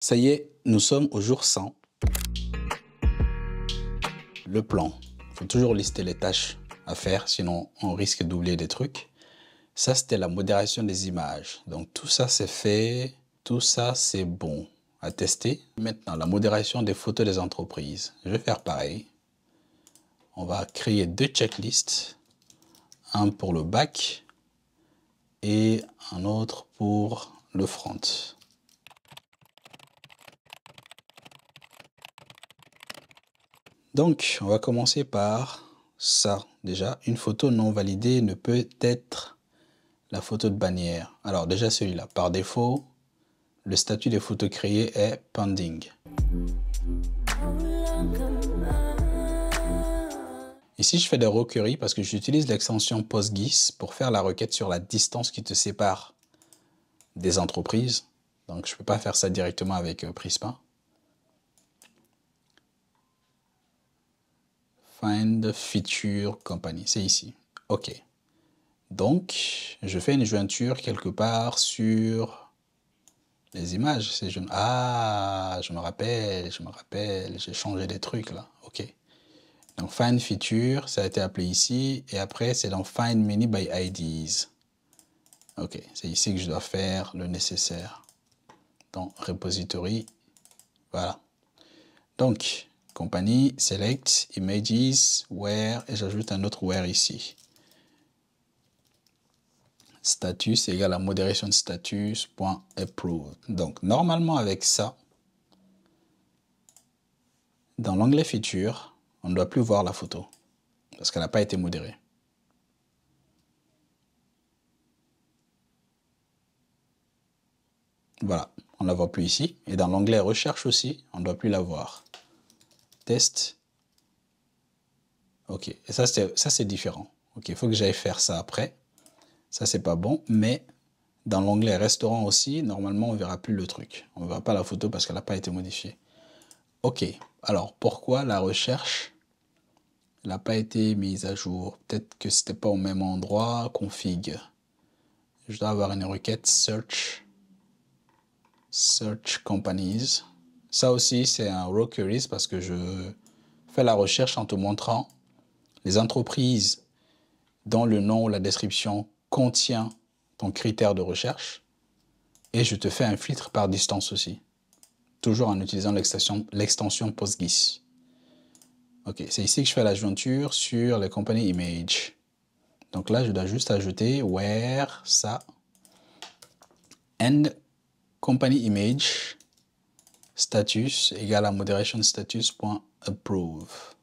Ça y est, nous sommes au jour 100. Le plan. Il faut toujours lister les tâches à faire, sinon on risque d'oublier des trucs. Ça, c'était la modération des images. Donc tout ça, c'est fait. Tout ça, c'est bon à tester. Maintenant, la modération des photos des entreprises. Je vais faire pareil. On va créer deux checklists. Un pour le back et un autre pour le front. Donc, on va commencer par ça. Déjà, une photo non validée ne peut être la photo de bannière. Alors déjà celui-là, par défaut, le statut des photos créées est pending. Ici, je fais des requeries parce que j'utilise l'extension PostGIS pour faire la requête sur la distance qui te sépare des entreprises. Donc, je ne peux pas faire ça directement avec Prisma. Find Feature Company, c'est ici. OK. Donc, je fais une jointure quelque part sur les images. Ah, je me rappelle, j'ai changé des trucs là. OK. Donc, Find Feature, ça a été appelé ici. Et après, c'est dans Find Many by IDs. OK, c'est ici que je dois faire le nécessaire. Dans Repository, voilà. Donc, compagnie, Select, Images, Where, et j'ajoute un autre Where ici. Status égale à moderation status.approved. Donc, normalement, avec ça, dans l'onglet Feature, on ne doit plus voir la photo parce qu'elle n'a pas été modérée. Voilà, on ne la voit plus ici. Et dans l'onglet Recherche aussi, on ne doit plus la voir. Test. OK, et ça c'est différent. OK, il faut que j'aille faire ça après. Ça, c'est pas bon, mais dans l'onglet Restaurant aussi, normalement, on ne verra plus le truc. On ne verra pas la photo parce qu'elle n'a pas été modifiée. OK, alors pourquoi la recherche n'a pas été mise à jour? Peut-être que c'était pas au même endroit. Config. Je dois avoir une requête search companies. Ça aussi, c'est un row queries parce que je fais la recherche en te montrant les entreprises dont le nom ou la description contient ton critère de recherche et je te fais un filtre par distance aussi. Toujours en utilisant l'extension PostGIS. OK, c'est ici que je fais la jointure sur les company image. Donc là, je dois juste ajouter where ça and company image status égale à moderation status.approve.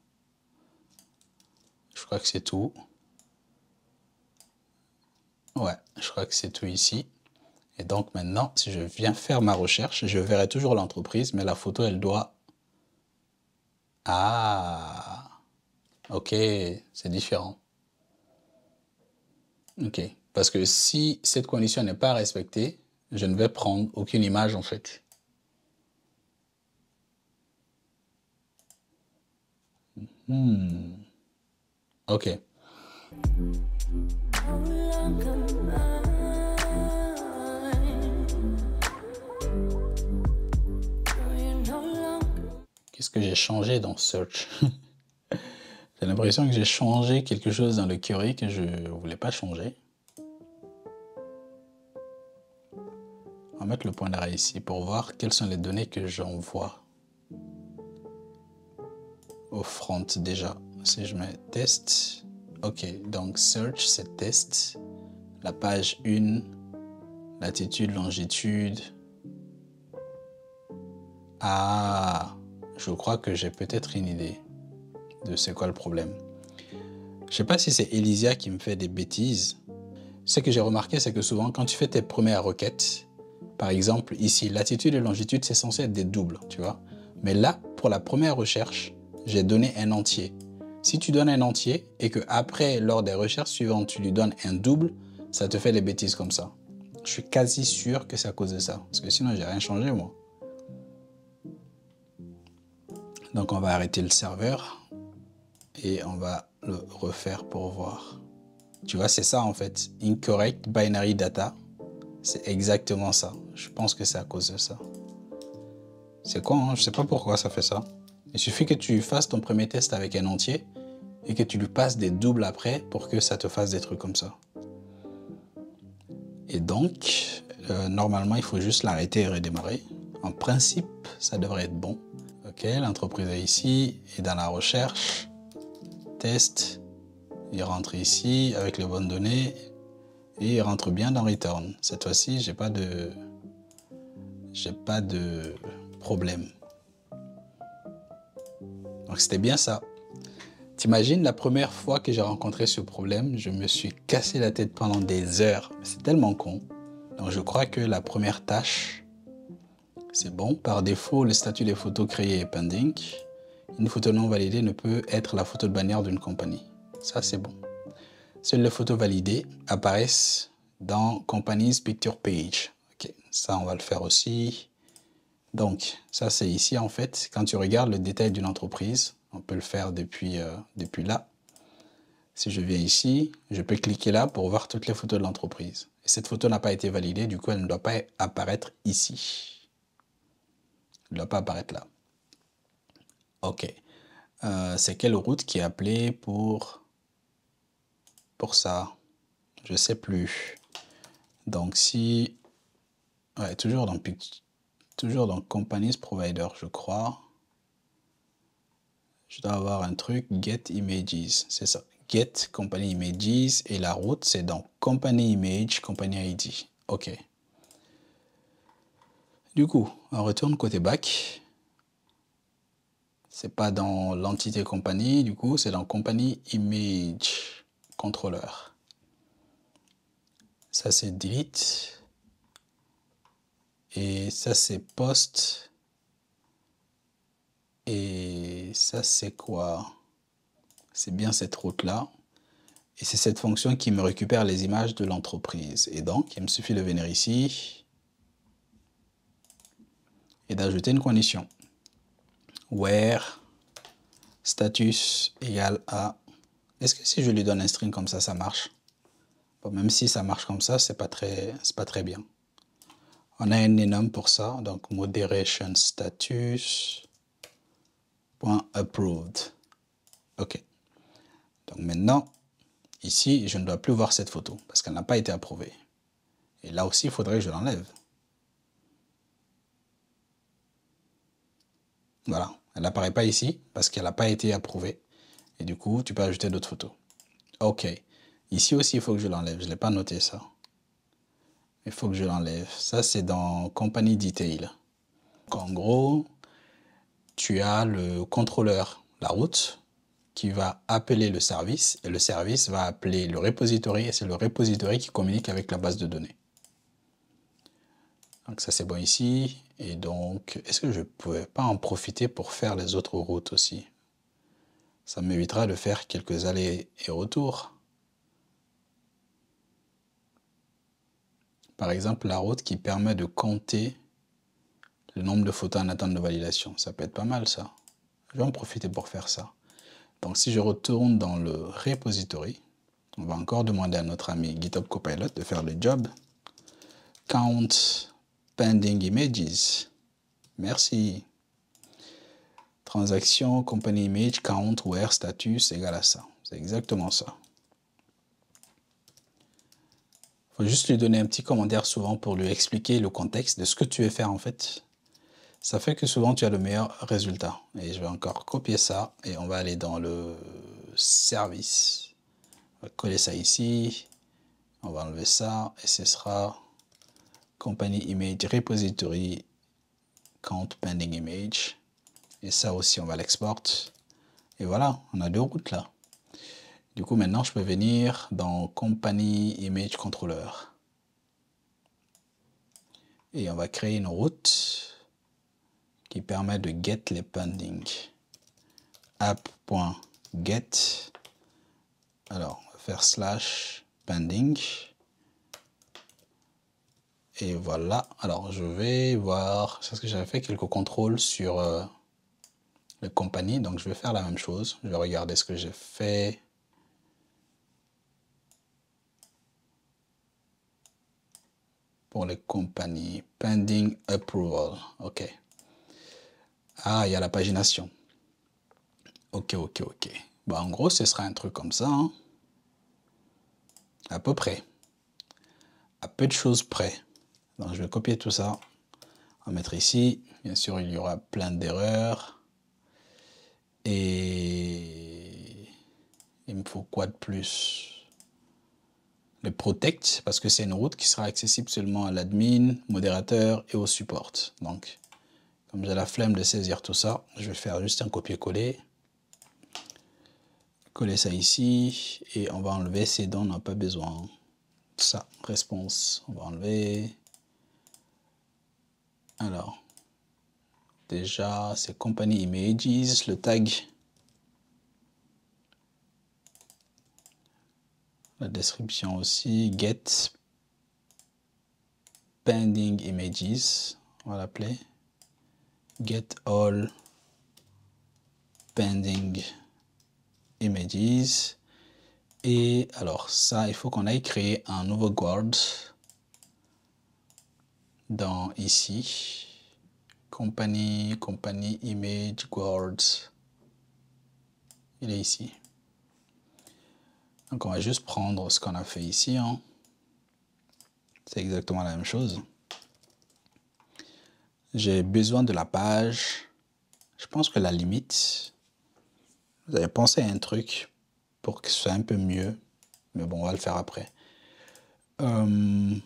Je crois que c'est tout. Ouais, je crois que c'est tout ici. Et donc maintenant, si je viens faire ma recherche, je verrai toujours l'entreprise, mais la photo, elle doit... Ah, ok, c'est différent. Ok, parce que si cette condition n'est pas respectée, je ne vais prendre aucune image en fait. Ok. Qu'est-ce que j'ai changé dans Search? J'ai l'impression que j'ai changé quelque chose dans le query que je ne voulais pas changer. On va mettre le point d'arrêt ici pour voir quelles sont les données que j'envoie au front déjà. Si je mets test, ok, donc search c'est test, la page 1, latitude, longitude. Ah, je crois que j'ai peut-être une idée de c'est quoi le problème. Je sais pas si c'est Elysia qui me fait des bêtises. Ce que j'ai remarqué, c'est que souvent, quand tu fais tes premières requêtes, par exemple, ici, latitude et longitude, c'est censé être des doubles, tu vois. Mais là, pour la première recherche, j'ai donné un entier. Si tu donnes un entier et que après, lors des recherches suivantes, tu lui donnes un double, ça te fait des bêtises comme ça. Je suis quasi sûr que c'est à cause de ça. Parce que sinon, j'ai rien changé, moi. Donc, on va arrêter le serveur et on va le refaire pour voir. Tu vois, c'est ça en fait. Incorrect binary data. C'est exactement ça. Je pense que c'est à cause de ça. C'est con, hein? Je sais pas pourquoi ça fait ça. Il suffit que tu fasses ton premier test avec un entier et que tu lui passes des doubles après pour que ça te fasse des trucs comme ça. Et donc, normalement, il faut juste l'arrêter et redémarrer. En principe, ça devrait être bon. Ok, l'entreprise est ici et dans la recherche, test, il rentre ici avec les bonnes données et il rentre bien dans Return. Cette fois-ci, j'ai pas de problème. Donc c'était bien ça. T'imagines la première fois que j'ai rencontré ce problème, je me suis cassé la tête pendant des heures. C'est tellement con. Donc je crois que la première tâche, c'est bon. Par défaut, le statut des photos créées est pending. Une photo non validée ne peut être la photo de bannière d'une compagnie. Ça, c'est bon. Seules les photos validées apparaissent dans Company's Picture Page. Ok, ça, on va le faire aussi. Donc, ça, c'est ici, en fait. Quand tu regardes le détail d'une entreprise, on peut le faire depuis là. Si je viens ici, je peux cliquer là pour voir toutes les photos de l'entreprise. Et cette photo n'a pas été validée, du coup, elle ne doit pas apparaître ici. Elle ne doit pas apparaître là. OK. C'est quelle route qui est appelée pour ça? Je ne sais plus. Donc, si... Ouais, toujours dans Companies Provider, je crois. Je dois avoir un truc, Get Images, c'est ça. Get Company Images et la route, c'est dans Company Image, Company ID. OK. Du coup, on retourne côté back. C'est pas dans l'entité compagnie, du coup, c'est dans Company Image Controller. Ça, c'est Delete. Et ça, c'est Post. Et ça, c'est quoi? C'est bien cette route-là. Et c'est cette fonction qui me récupère les images de l'entreprise. Et donc, il me suffit de venir ici et d'ajouter une condition. Where status égale à... Est-ce que si je lui donne un string comme ça marche? Bon, même si ça marche comme ça, c'est pas très bien. On a un enum pour ça, donc moderation status .approved. OK. Donc maintenant, ici, je ne dois plus voir cette photo parce qu'elle n'a pas été approuvée. Et là aussi, il faudrait que je l'enlève. Voilà, elle n'apparaît pas ici parce qu'elle n'a pas été approuvée. Et du coup, tu peux ajouter d'autres photos. OK. Ici aussi, il faut que je l'enlève. Je ne l'ai pas noté ça. Il faut que je l'enlève. Ça, c'est dans Company Detail. En gros, tu as le contrôleur, la route, qui va appeler le service et le service va appeler le repository et c'est le repository qui communique avec la base de données. Donc ça c'est bon ici. Et donc, est-ce que je ne pouvais pas en profiter pour faire les autres routes aussi? Ça m'évitera de faire quelques allers et retours. Par exemple, la route qui permet de compter le nombre de photos en attente de validation. Ça peut être pas mal ça. Je vais en profiter pour faire ça. Donc si je retourne dans le repository, on va encore demander à notre ami GitHub Copilot de faire le job. Count pending images. Merci. Transaction, company image, count, where, status égale à ça. C'est exactement ça. Il faut juste lui donner un petit commentaire souvent pour lui expliquer le contexte de ce que tu veux faire en fait. Ça fait que souvent tu as le meilleur résultat. Et je vais encore copier ça et on va aller dans le service. On va coller ça ici. On va enlever ça et ce sera company image repository count pending image. Et ça aussi, on va l'exporter. Et voilà, on a deux routes là. Du coup, maintenant, je peux venir dans Company Image Controller. Et on va créer une route qui permet de get les pending. App.get. Alors, on va faire slash pending. Et voilà. Alors, je vais voir. Parce que j'avais fait quelques contrôles sur les compagnies. Donc, je vais faire la même chose. Je vais regarder ce que j'ai fait. Pour les compagnies. Pending approval. OK. Ah, il y a la pagination. Ok. Bon, en gros, ce sera un truc comme ça. Hein. À peu près. À peu de choses près. Donc, je vais copier tout ça. On va mettre ici. Bien sûr, il y aura plein d'erreurs. Et il me faut quoi de plus? Le protect, parce que c'est une route qui sera accessible seulement à l'admin, modérateur et au support. Donc, comme j'ai la flemme de saisir tout ça, je vais faire juste un copier-coller. Coller ça ici et on va enlever ces dont on n'a pas besoin. Ça, response, on va enlever. Alors, déjà, c'est company images, le tag. La description aussi, get pending images, on va l'appeler. Get all pending images. Et alors ça, il faut qu'on aille créer un nouveau guard dans ici. Company image guard. Il est ici. Donc on va juste prendre ce qu'on a fait ici. Hein. C'est exactement la même chose. J'ai besoin de la page. Je pense que la limite, vous avez pensé à un truc pour que ce soit un peu mieux. Mais bon, on va le faire après. Non,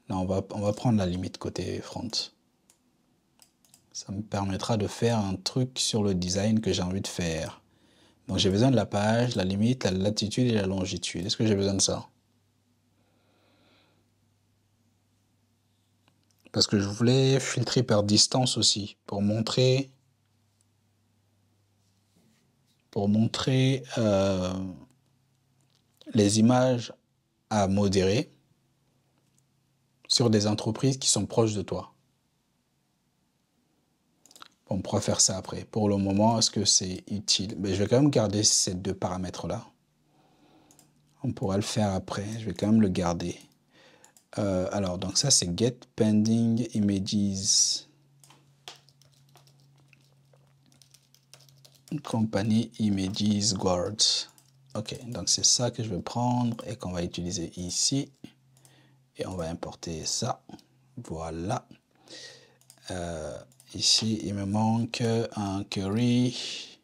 on va prendre la limite côté front. Ça me permettra de faire un truc sur le design que j'ai envie de faire. Donc j'ai besoin de la page, la limite, la latitude et la longitude. Est-ce que j'ai besoin de ça? Parce que je voulais filtrer par distance aussi, pour montrer les images à modérer sur des entreprises qui sont proches de toi. On pourra faire ça après. Pour le moment, est-ce que c'est utile? Mais je vais quand même garder ces deux paramètres-là. On pourra le faire après. Je vais quand même le garder. Alors, donc ça, c'est get pending images. Company images guard. Ok, donc c'est ça que je vais prendre et qu'on va utiliser ici. Et on va importer ça. Voilà. Ici, il me manque un query.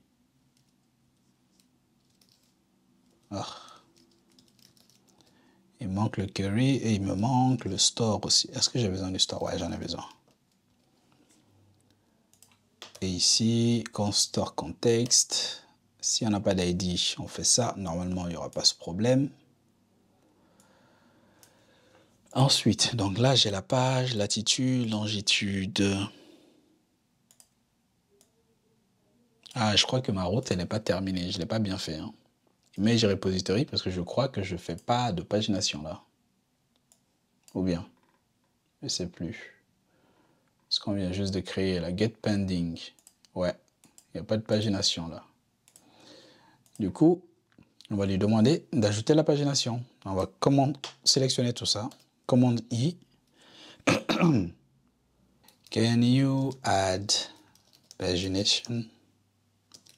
Ah. Il me manque le query et il me manque le store aussi. Est-ce que j'ai besoin du store? Ouais, j'en ai besoin. Et ici, quand store context, si on n'a pas d'ID, on fait ça. Normalement, il n'y aura pas ce problème. Ensuite, donc là, j'ai la page, latitude, longitude. Ah, je crois que ma route, elle n'est pas terminée. Je ne l'ai pas bien fait. Hein. Image repository, parce que je crois que je ne fais pas de pagination là. Ou bien, je ne sais plus. Parce qu'on vient juste de créer la get pending. Ouais, il n'y a pas de pagination là. Du coup, on va lui demander d'ajouter la pagination. On va sélectionner tout ça. Commande I. Can you add pagination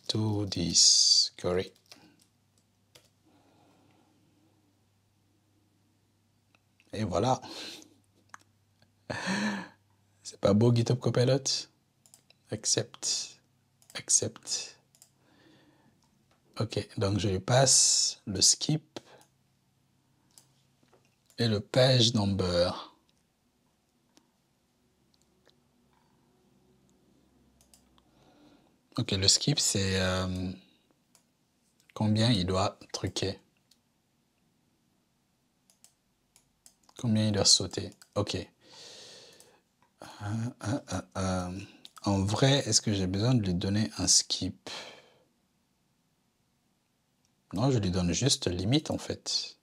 to this query? Et voilà. C'est pas beau GitHub Copilot? Accept. Accept. Ok, donc je lui passe le skip et le page number. Ok, le skip, c'est combien il doit truquer. Combien il doit sauter. Ok. En vrai, est-ce que j'ai besoin de lui donner un skip? Non, je lui donne juste limite en fait.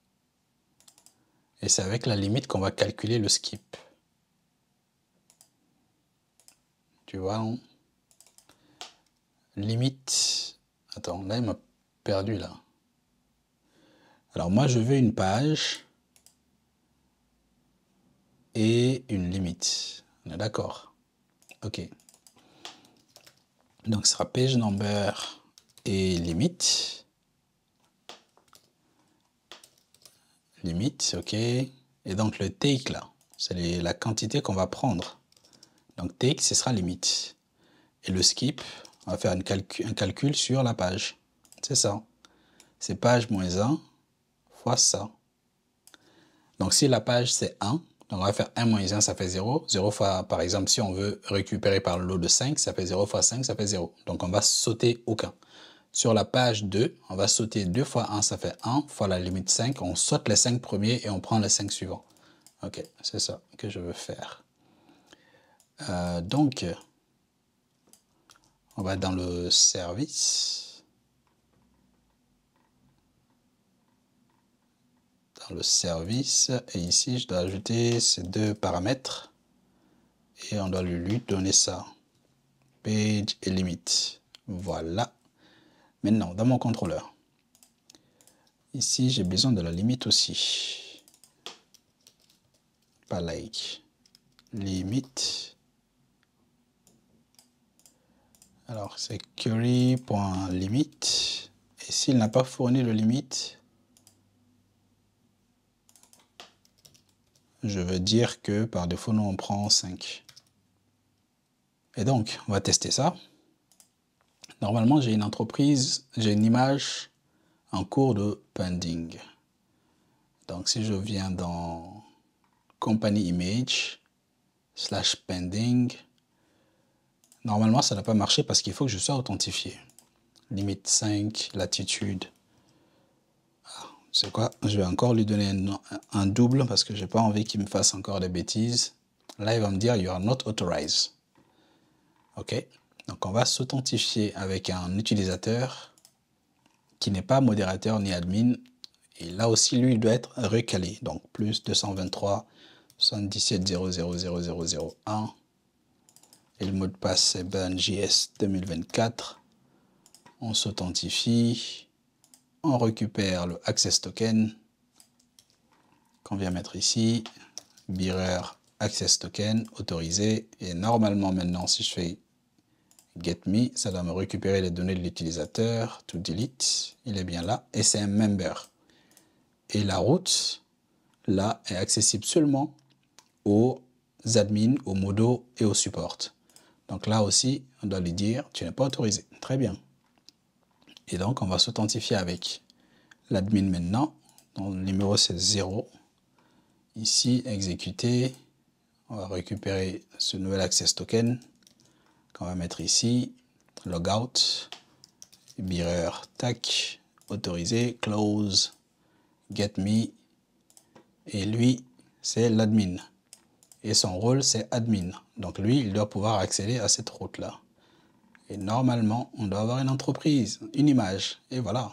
Et c'est avec la limite qu'on va calculer le skip. Tu vois, hein? Limite. Attends, là, il m'a perdu là. Alors moi, je veux une page et une limite. est d'accord? OK. Donc, ce sera page number et limite. Limite, OK. Et donc, le take, là, c'est la quantité qu'on va prendre. Donc, take, ce sera limite. Et le skip, on va faire un calcul sur la page. C'est ça. C'est page moins 1 fois ça. Donc, si la page, c'est 1, donc on va faire 1 moins 1, ça fait 0. 0 fois, par exemple, si on veut récupérer par le lot de 5, ça fait 0 fois 5, ça fait 0. Donc, on va sauter aucun. Sur la page 2, on va sauter 2 fois 1, ça fait 1, fois la limite 5. On saute les 5 premiers et on prend les 5 suivants. OK, c'est ça que je veux faire. Donc, on va dans le service. Dans le service, et ici, je dois ajouter ces deux paramètres. Et on doit lui donner ça. Page et limite. Voilà. Maintenant, dans mon contrôleur, ici, j'ai besoin de la limite aussi. Pas like. Limite. Alors, c'est query.limite. Et s'il n'a pas fourni le limite, je veux dire que par défaut, nous, on prend 5. Et donc, on va tester ça. Normalement, j'ai une entreprise, j'ai une image en cours de pending. Donc, si je viens dans Company Image / pending, normalement, ça n'a pas marché parce qu'il faut que je sois authentifié. Limite 5, latitude. C'est quoi? Je vais encore lui donner un double parce que je n'ai pas envie qu'il me fasse encore des bêtises. Là, il va me dire « You are not authorized ». OK? Donc, on va s'authentifier avec un utilisateur qui n'est pas modérateur ni admin. Et là aussi, lui, il doit être recalé. Donc, plus 223 77 000001. Et le mot de passe, c'est BurnJS 2024. On s'authentifie. On récupère le access token qu'on vient mettre ici. Bearer access token autorisé. Et normalement, maintenant, si je fais get me, ça va me récupérer les données de l'utilisateur. To delete, il est bien là. Et c'est un member. Et la route, là, est accessible seulement aux admins, aux modos et aux supports. Donc là aussi, on doit lui dire, tu n'es pas autorisé. Très bien. Et donc, on va s'authentifier avec l'admin maintenant. Donc, le numéro, c'est 0. Ici, exécuter. On va récupérer ce nouvel access token qu'on va mettre ici. Logout. Bearer, tac. Autorisé. Close. Get me. Et lui, c'est l'admin. Et son rôle, c'est admin. Donc lui, il doit pouvoir accéder à cette route-là. Et normalement, on doit avoir une entreprise, une image. Et voilà.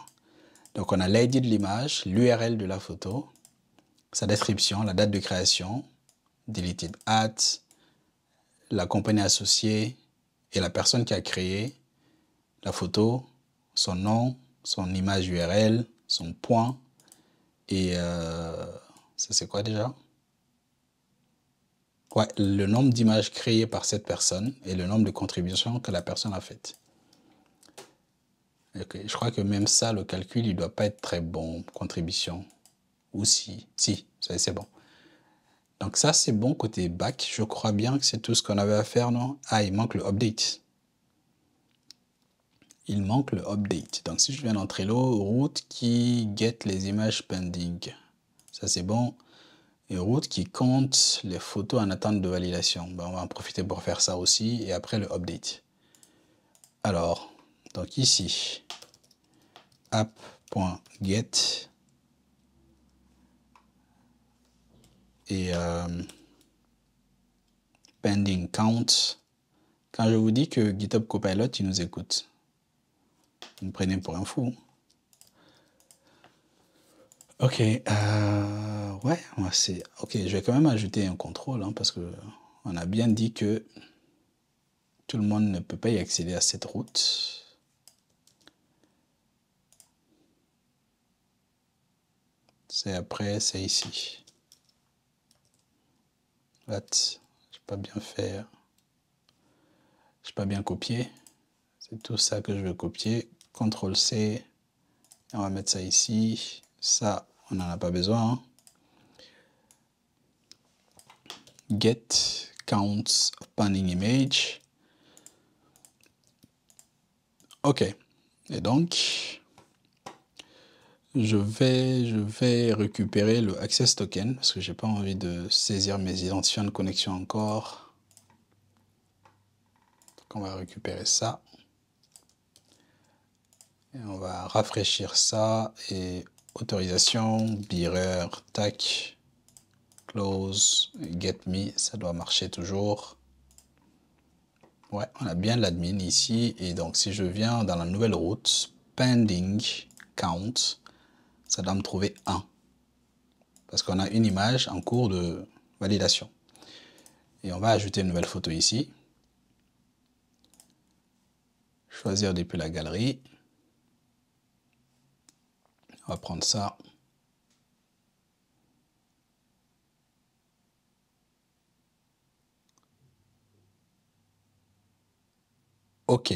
Donc on a l'ID de l'image, l'URL de la photo, sa description, la date de création, deleted at, la compagnie associée et la personne qui a créé la photo, son nom, son image URL, son point. Et ça c'est quoi déjà? Ouais, le nombre d'images créées par cette personne et le nombre de contributions que la personne a faites. Okay. Je crois que même ça, le calcul, il ne doit pas être très bon. Contribution. Ou si. Si, c'est bon. Donc ça, c'est bon côté back. Je crois bien que c'est tout ce qu'on avait à faire, non? Ah, il manque le update. Il manque le update. Donc si je viens dans Trello, route qui get les images pending. Ça, c'est bon. Et route qui compte les photos en attente de validation. Ben, on va en profiter pour faire ça aussi. Et après, le update. Alors, donc ici, app.get et pending count. Quand je vous dis que GitHub Copilot, il nous écoute, vous me prenez pour un fou. Ok, ouais, c'est ok. Je vais quand même ajouter un contrôle hein, parce que on a bien dit que tout le monde ne peut pas y accéder à cette route. C'est après, c'est ici. Là, je pas bien fait. J'ai pas bien copié. C'est tout ça que je veux copier. CTRL-C. On va mettre ça ici. Ça, on n'en a pas besoin. Get counts pending image. OK. Et donc, je vais récupérer le access token parce que j'ai pas envie de saisir mes identifiants de connexion encore. Donc, on va récupérer ça. Et on va rafraîchir ça et autorisation, bearer, tac, close, get me, ça doit marcher toujours. Ouais, on a bien l'admin ici. Et donc, si je viens dans la nouvelle route, pending count, ça doit me trouver 1. Parce qu'on a une image en cours de validation. Et on va ajouter une nouvelle photo ici. Choisir depuis la galerie. On va prendre ça. OK.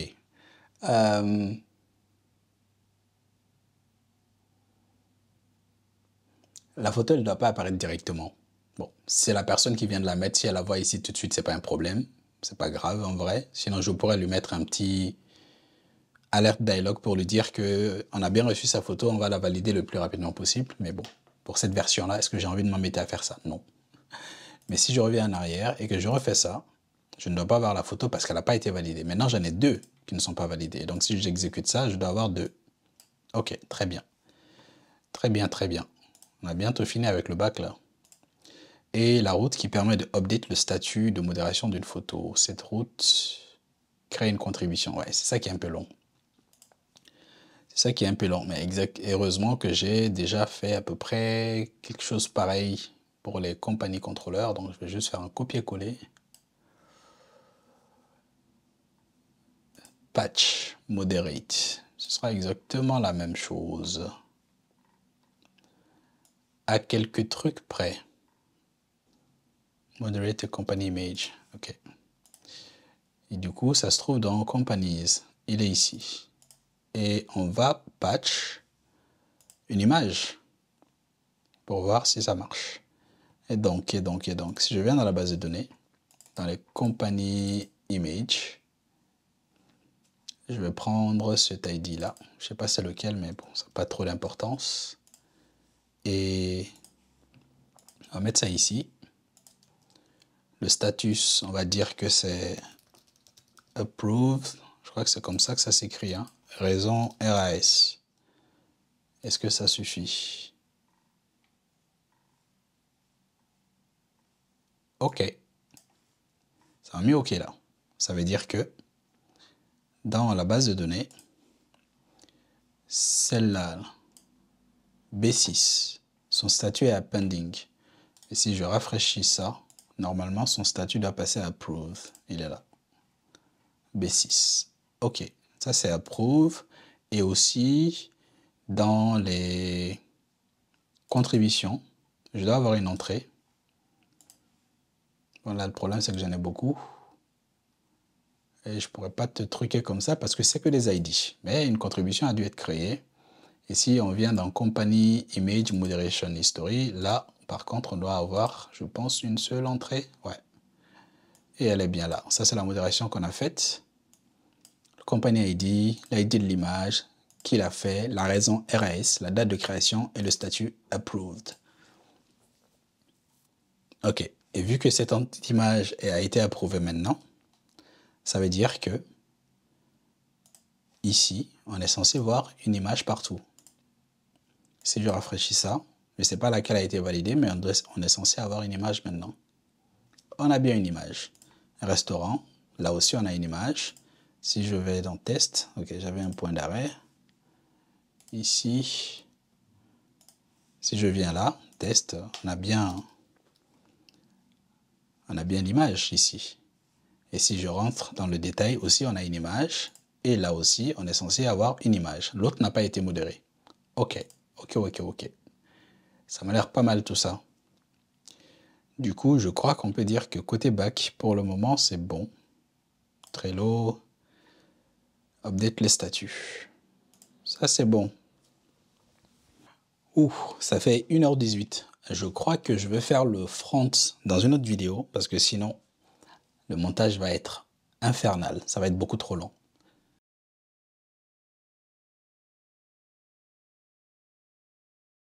La photo, elle ne doit pas apparaître directement. Bon, c'est la personne qui vient de la mettre. Si elle la voit ici tout de suite, c'est pas un problème. C'est pas grave en vrai. Sinon, je pourrais lui mettre un petit alerte dialogue pour lui dire qu'on a bien reçu sa photo, on va la valider le plus rapidement possible. Mais bon, pour cette version-là, est-ce que j'ai envie de m'embêter à faire ça? Non. Mais si je reviens en arrière et que je refais ça, je ne dois pas avoir la photo parce qu'elle n'a pas été validée. Maintenant, j'en ai 2 qui ne sont pas validés. Donc, si j'exécute ça, je dois avoir 2. OK, très bien. Très bien, très bien. On a bientôt fini avec le bac là. Et la route qui permet de update le statut de modération d'une photo. Cette route crée une contribution. Ouais, c'est ça qui est un peu long. C'est ça qui est un peu long. Mais heureusement que j'ai déjà fait à peu près quelque chose pareil pour les compagnies contrôleurs. Donc, je vais juste faire un copier-coller. Patch moderate. Ce sera exactement la même chose. À quelques trucs près. Moderate company image. OK. Et du coup, ça se trouve dans Companies. Il est ici. Et on va patch une image pour voir si ça marche. Et donc, si je viens dans la base de données, dans les compagnies image, je vais prendre cet ID là. Je ne sais pas c'est lequel, mais bon, ça n'a pas trop d'importance. Et on va mettre ça ici. Le status, on va dire que c'est approved. Je crois que c'est comme ça que ça s'écrit. Hein. Raison RAS. Est-ce que ça suffit? OK. Ça a mis OK là. Ça veut dire que dans la base de données, celle-là, B6, son statut est à pending. Et si je rafraîchis ça, normalement, son statut doit passer à approve. Il est là. B6. OK. Ça, c'est approve. Et aussi, dans les contributions, je dois avoir une entrée. Voilà, le problème, c'est que j'en ai beaucoup. Et je ne pourrais pas te truquer comme ça parce que c'est que des ID. Mais une contribution a dû être créée. Et si on vient dans Company Image Moderation History, là, par contre, on doit avoir, je pense, une seule entrée. Ouais. Et elle est bien là. Ça, c'est la modération qu'on a faite. Le Company ID, l'ID de l'image, qui l'a fait, la raison RAS, la date de création et le statut Approved. OK. Et vu que cette image a été approuvée maintenant, ça veut dire que ici, on est censé voir une image partout. Si je rafraîchis ça, je ne sais pas laquelle a été validée, mais on est censé avoir une image maintenant. On a bien une image. Restaurant, là aussi on a une image. Si je vais dans test, ok, j'avais un point d'arrêt. Ici, si je viens là, test, on a bien l'image ici. Et si je rentre dans le détail, aussi on a une image. Et là aussi, on est censé avoir une image. L'autre n'a pas été modéré. OK. Ça m'a l'air pas mal tout ça. Du coup, je crois qu'on peut dire que côté back, pour le moment, c'est bon. Trello, update les statuts. Ça, c'est bon. Ouh, ça fait 1h18. Je crois que je vais faire le front dans une autre vidéo parce que sinon, le montage va être infernal. Ça va être beaucoup trop long.